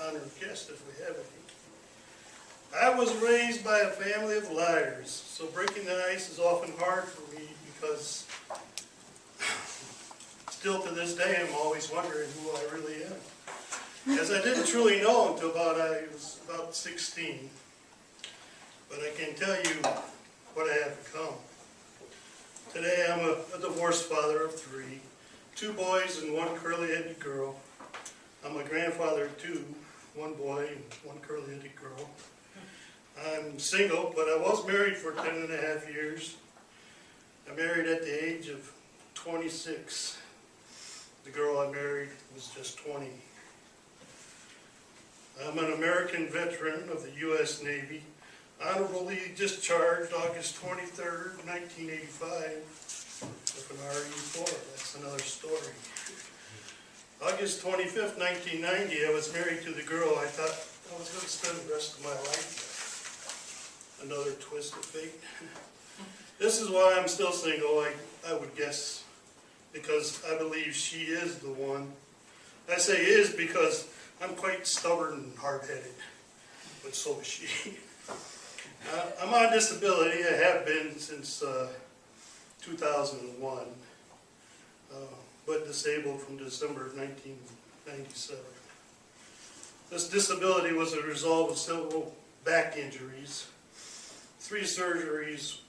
honored guest if we have any. I was raised by a family of liars, so breaking the ice is often hard for me because still to this day I'm always wondering who I really am. As I didn't truly know until I was about 16, but I can tell you what I have become. Today I'm a divorced father of 3, 2 boys and 1 curly-headed girl. I'm a grandfather of 2, 1 boy and 1 curly-headed girl. I'm single, but I was married for 10 and a half years. I married at the age of 26. The girl I married was just 20. I'm an American veteran of the U.S. Navy, honorably discharged August 23rd, 1985, with an RE-4. That's another story. August 25th, 1990, I was married to the girl I thought I was going to spend the rest of my life with. Another twist of fate. This is why I'm still single, I would guess, because I believe she is the one. I say is because I'm quite stubborn and hard-headed, but so is she. I'm on disability. I have been since 2001, but disabled from December of 1997. This disability was a result of several back injuries, 3 surgeries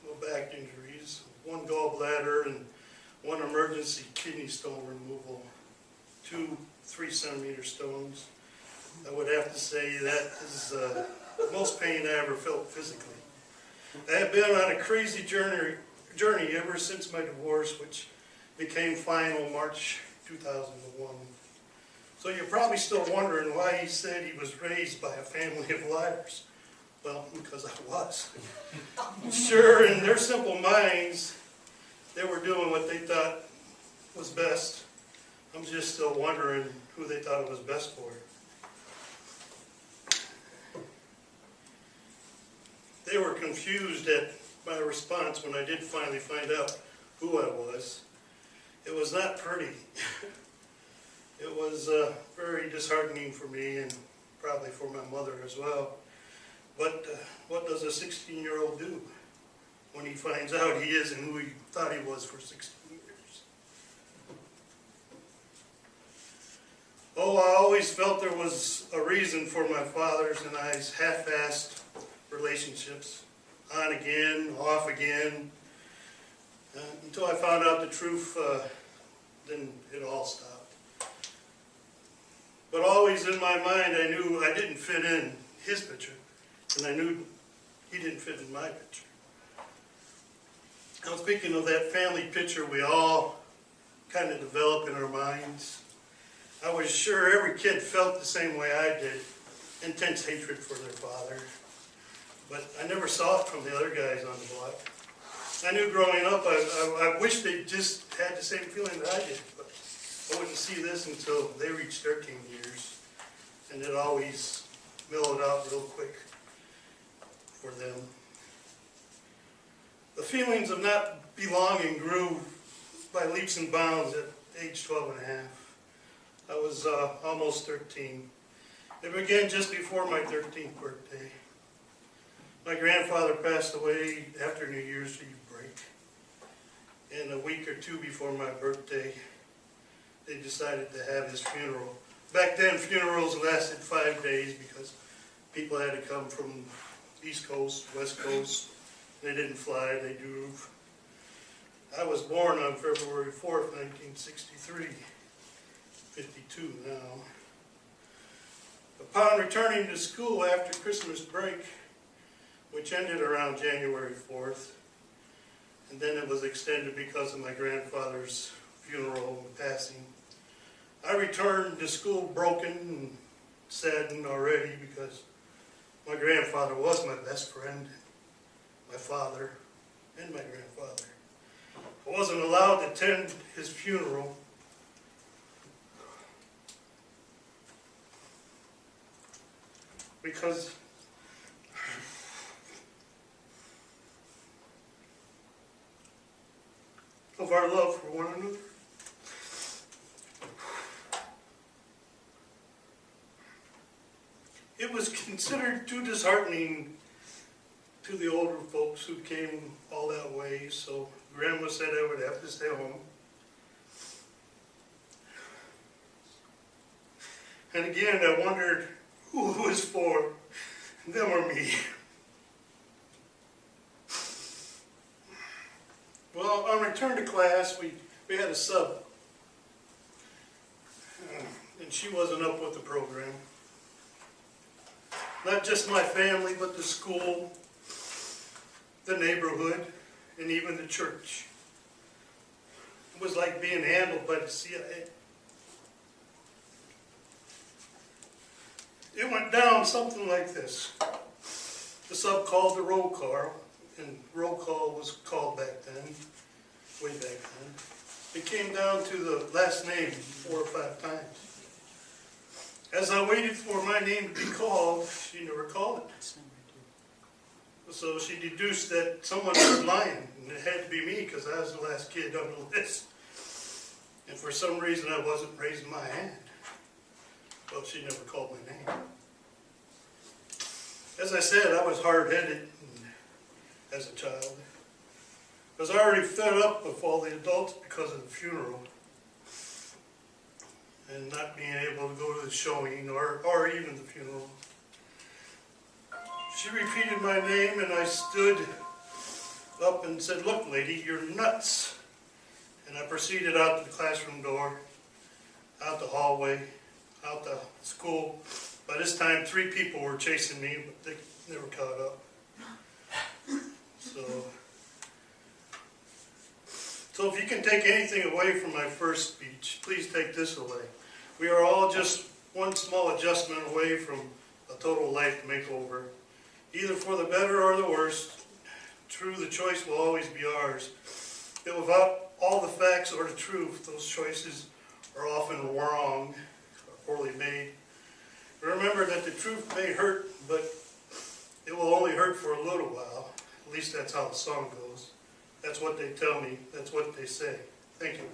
of back injuries, 1 gallbladder and 1 emergency kidney stone removal, 2 3-centimeter stones. I would have to say that is the most pain I ever felt physically. I have been on a crazy journey ever since my divorce, which became final March 2001. So you're probably still wondering why he said he was raised by a family of liars. Well, because I was. Sure, in their simple minds, they were doing what they thought was best. I'm just still wondering who they thought it was best for. They were confused at my response when I did finally find out who I was. It was not pretty. It was very disheartening for me and probably for my mother as well. But what does a 16-year-old do when he finds out he isn't who he thought he was for 16 years? Oh, I always felt there was a reason for my father's and I's half-assed relationships. On again, off again. Until I found out the truth, then it all stopped. But always in my mind I knew I didn't fit in his picture, and I knew he didn't fit in my picture. Now, speaking of that family picture we all kind of develop in our minds, I was sure every kid felt the same way I did, intense hatred for their father. But I never saw it from the other guys on the block. I knew growing up, I wished they just had the same feeling that I did, but I wouldn't see this until they reached their teen years, and it always mellowed out real quick for them. The feelings of not belonging grew by leaps and bounds at age 12 and a half. I was almost 13. It began just before my 13th birthday. My grandfather passed away after New Year's Eve break. And a week or 2 before my birthday, they decided to have his funeral. Back then, funerals lasted 5 days because people had to come from East Coast, West Coast. They didn't fly, they drove. I was born on February 4th, 1963, 52 now. Upon returning to school after Christmas break, which ended around January 4th, and then it was extended because of my grandfather's funeral and passing. I returned to school broken and saddened already because my grandfather was my best friend, my father, and my grandfather. I wasn't allowed to attend his funeral because of our love for one another. it was considered too disheartening to the older folks who came all that way, so Grandma said I would have to stay home. And again, I wondered who it was for, them or me. Well, on return to class, we had a sub, and she wasn't up with the program. Not just my family, but the school, the neighborhood, and even the church. It was like being handled by the CIA. It went down something like this. The sub called the roll call, and roll call was called back then, way back then. It came down to the last name 4 or 5 times. As I waited for my name to be called, she never called it. So she deduced that someone was lying, and it had to be me because I was the last kid on the list. And for some reason I wasn't raising my hand. Well, she never called my name. As I said, I was hard-headed as a child. I was already fed up with all the adults because of the funeral and not being able to go to the showing or even the funeral. She repeated my name and I stood up and said, "Look, lady, you're nuts." And I proceeded out to the classroom door, out the hallway, out the school. By this time, 3 people were chasing me, but they never caught up. So if you can take anything away from my first speech, please take this away. We are all just one small adjustment away from a total life makeover, either for the better or the worse. True, the choice will always be ours. But without all the facts or the truth, those choices are often wrong or poorly made. Remember that the truth may hurt, but it will only hurt for a little while. At least that's how the song goes. That's what they tell me. That's what they say. Thank you.